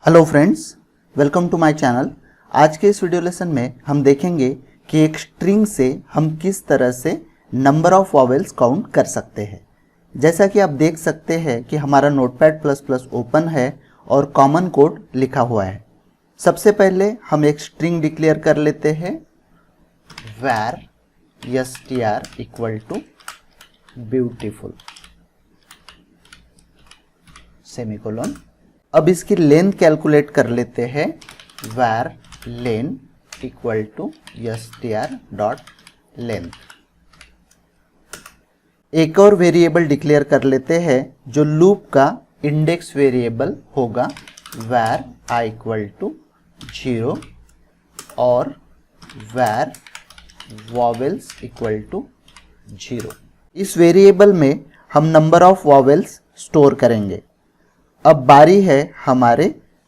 Hello friends, welcome to my channel. आज के इस वीडियो लेसन में हम देखेंगे कि एक स्ट्रिंग से हम किस तरह से नंबर ऑफ वॉवेल्स काउंट कर सकते हैं। जैसा कि आप देख सकते हैं कि हमारा नोटपैड++ ओपन है और कॉमन कोड लिखा हुआ है। सबसे पहले हम एक स्ट्रिंग डिक्लेयर कर लेते हैं var str equal to beautiful semicolon. अब इसकी लेंथ कैलकुलेट कर लेते हैं var len equal to str dot length. एक और वेरिएबल डिक्लेयर कर लेते हैं जो लूप का इंडेक्स वेरिएबल होगा var I इक्वल टू 0 और var vowels इक्वल टू 0। इस वेरिएबल में हम नंबर ऑफ वॉवेल्स स्टोर करेंगे। अब बारी है हमारे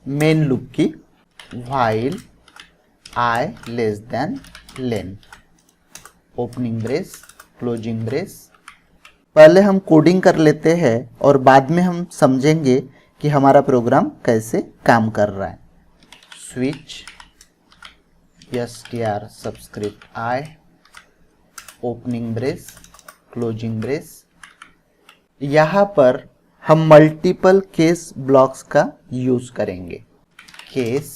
मेन लूप की while I less than len, opening brace closing brace. पहले हम कोडिंग कर लेते हैं और बाद में हम समझेंगे कि हमारा प्रोग्राम कैसे काम कर रहा है। Switch str subscript I, opening brace closing brace. यहाँ पर हम मल्टीपल केस ब्लॉक्स का यूज करेंगे। Case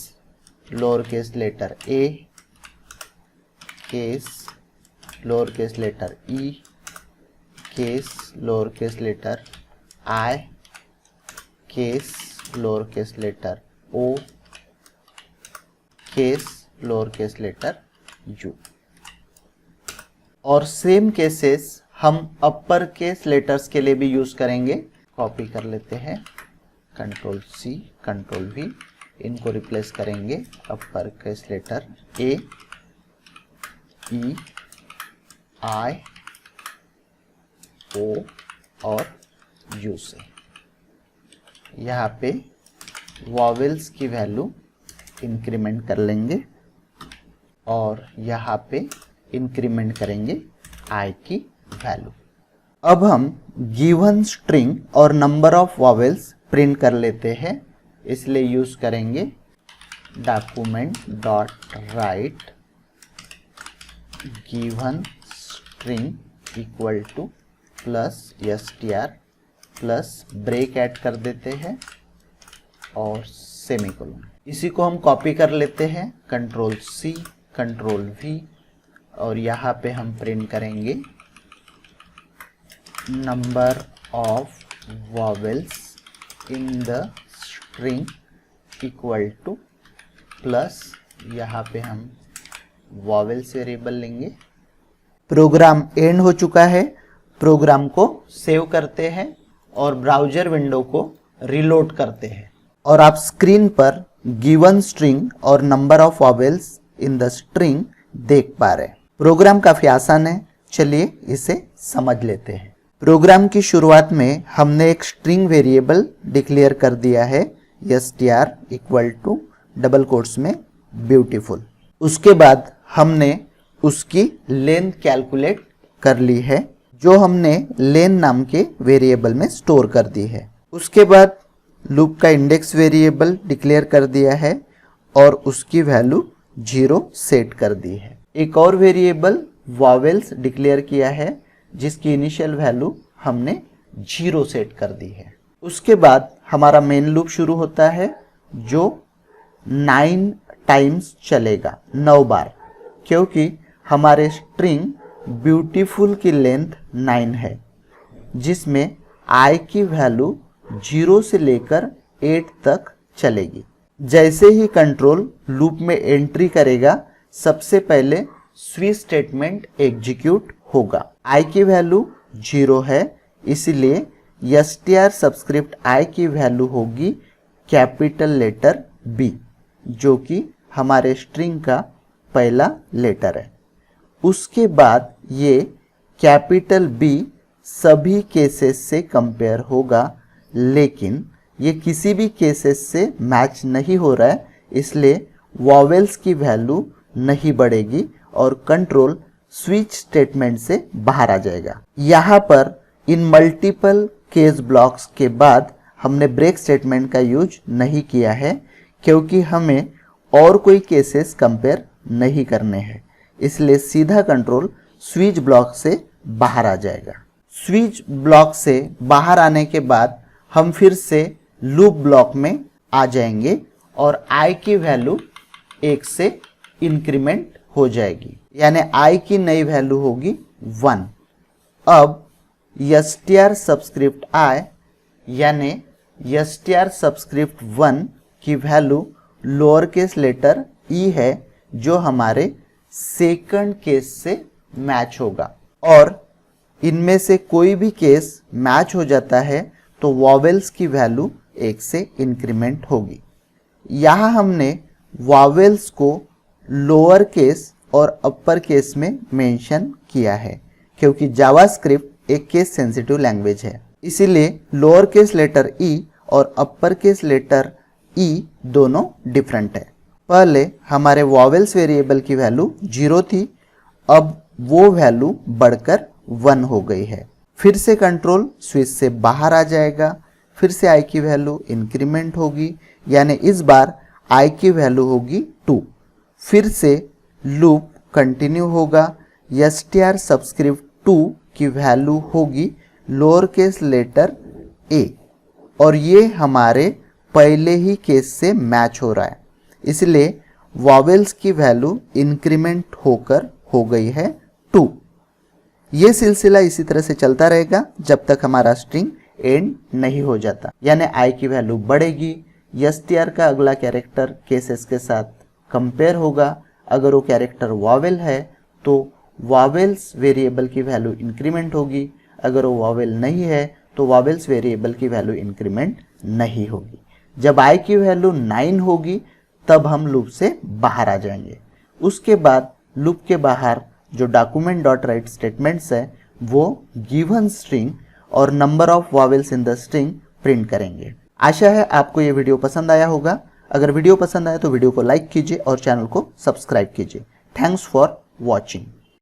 lower case letter a, case lower case letter e, case lower case letter i, case lower case letter o, case lower case letter u। और same cases हम upper case letters के लिए भी use करेंगे। Copy कर लेते हैं, Ctrl+C Ctrl+V, इनको रिप्लेस करेंगे upper case letter A, E, I, O और U से। यहाँ पे वॉवेल्स की वैल्यू इंक्रीमेंट कर लेंगे और यहाँ पे इंक्रीमेंट करेंगे I की वैल्यू। अब हम गिवन स्ट्रिंग और नंबर ऑफ वॉवेल्स प्रिंट कर लेते हैं, इसलिए यूज करेंगे document dot write given string equal to plus str plus break add कर देते हैं और सेमीकोलन। इसी को हम कॉपी कर लेते हैं, Ctrl+C Ctrl+V, और यहाँ पे हम प्रिंट करेंगे number of vowels in the string equal to plus यहाँ पे हम vowels वेरिएबल लेंगे। प्रोग्राम एंड हो चुका है। प्रोग्राम को सेव करते हैं और ब्राउज़र विंडो को रीलोड करते हैं और आप स्क्रीन पर गिवन स्ट्रिंग और number of vowels in the string देख पा रहे हैं। प्रोग्राम काफ़ी आसान है, चलिए इसे समझ लेते हैं। प्रोग्राम की शुरुआत में हमने एक स्ट्रिंग वेरिएबल डिक्लेयर कर दिया है str equal to double quotes में ब्यूटीफुल। उसके बाद हमने उसकी लेंथ कैलकुलेट कर ली है जो हमने लेन नाम के वेरिएबल में स्टोर कर दी है। उसके बाद लूप का इंडेक्स वेरिएबल डिक्लेयर कर दिया है और उसकी वैल्यू 0 सेट कर दी है। एक और वेरिएबल वॉवेल्स डिक्लेयर किया है जिसकी इनिशियल वैल्यू हमने 0 सेट कर दी है। उसके बाद हमारा मेन लूप शुरू होता है जो 9 टाइम्स चलेगा, 9 बार, क्योंकि हमारे स्ट्रिंग ब्यूटीफुल की लेंथ 9 है जिसमें I की वैल्यू 0 से लेकर 8 तक चलेगी। जैसे ही कंट्रोल लूप में एंट्री करेगा सबसे पहले स्विच स्टेटमेंट एग्जीक्यूट होगा। I की वैल्यू 0 है, इसलिए str सबस्क्रिप्ट I की वैल्यू होगी कैपिटल लेटर B, जो कि हमारे स्ट्रिंग का पहला लेटर है। उसके बाद ये कैपिटल B सभी केसेस से कंपेयर होगा, लेकिन ये किसी भी केसेस से मैच नहीं हो रहा है, इसलिए वॉवेल्स की वैल्यू नहीं बढ़ेगी और कंट्रोल स्विच स्टेटमेंट से बाहर आ जाएगा। यहाँ पर इन मल्टीपल केस ब्लॉक्स के बाद हमने ब्रेक स्टेटमेंट का यूज नहीं किया है, क्योंकि हमें और कोई केसेस कंपेयर नहीं करने हैं, इसलिए सीधा कंट्रोल स्विच ब्लॉक से बाहर आ जाएगा। स्विच ब्लॉक से बाहर आने के बाद हम फिर से लूप ब्लॉक में आ जाएंगे और i की वैल्यू 1 से इंक्रीमेंट हो जाएगी, यानी i की नई वैल्यू होगी 1। अब str सबस्क्रिप्ट i यानी str सबस्क्रिप्ट 1 की value lower case letter e है, जो हमारे सेकंड केस से मैच होगा, और इनमें से कोई भी केस मैच हो जाता है तो वॉवेल्स की वैल्यू 1 से इंक्रीमेंट होगी। यहाँ हमने वॉवेल्स को लोअर केस और अपर केस में मेंशन किया है, क्योंकि जावास्क्रिप्ट एक केस सेंसिटिव लैंग्वेज है, इसीलिए लोअर केस लेटर ई और अपर केस लेटर ई दोनों डिफरेंट है। पहले हमारे वॉवेल्स वेरिएबल की वैल्यू 0 थी, अब वो वैल्यू बढ़कर 1 हो गई है। फिर से कंट्रोल स्विच से बाहर आ जाएगा, फिर से i की वैल्यू इंक्रीमेंट होगी, यानी इस बार i की वैल्यू होगी 2। फिर से लूप कंटिन्यू होगा, str सबस्क्रिप्ट 2 की वैल्यू होगी लोअर केस लेटर a, और ये हमारे पहले ही केस से मैच हो रहा है, इसलिए वॉवेल्स की वैल्यू इंक्रीमेंट होकर हो गई है 2। ये सिलसिला इसी तरह से चलता रहेगा जब तक हमारा स्ट्रिंग एंड नहीं हो जाता, यानी i की वैल्यू बढ़ेगी, str का अगला कैरेक्टर केसेस के साथ कंपेयर होगा। अगर वो कैरेक्टर वॉवेल है तो वॉवेल्स वेरिएबल की वैल्यू इंक्रीमेंट होगी, अगर वो वॉवेल नहीं है तो वॉवेल्स वेरिएबल की वैल्यू इंक्रीमेंट नहीं होगी। जब i की वैल्यू 9 होगी तब हम लूप से बाहर आ जाएंगे। उसके बाद लूप के बाहर जो डॉक्यूमेंट डॉट राइट स्टेटमेंट्स है वो गिवन स्ट्रिंग और number of vowels in the string print करेंगे। आशा है आपको ये वीडियो पसंद आया होगा। अगर वीडियो पसंद आया तो वीडियो को लाइक कीजिए और चैनल को सब्सक्राइब कीजिए। Thanks for watching.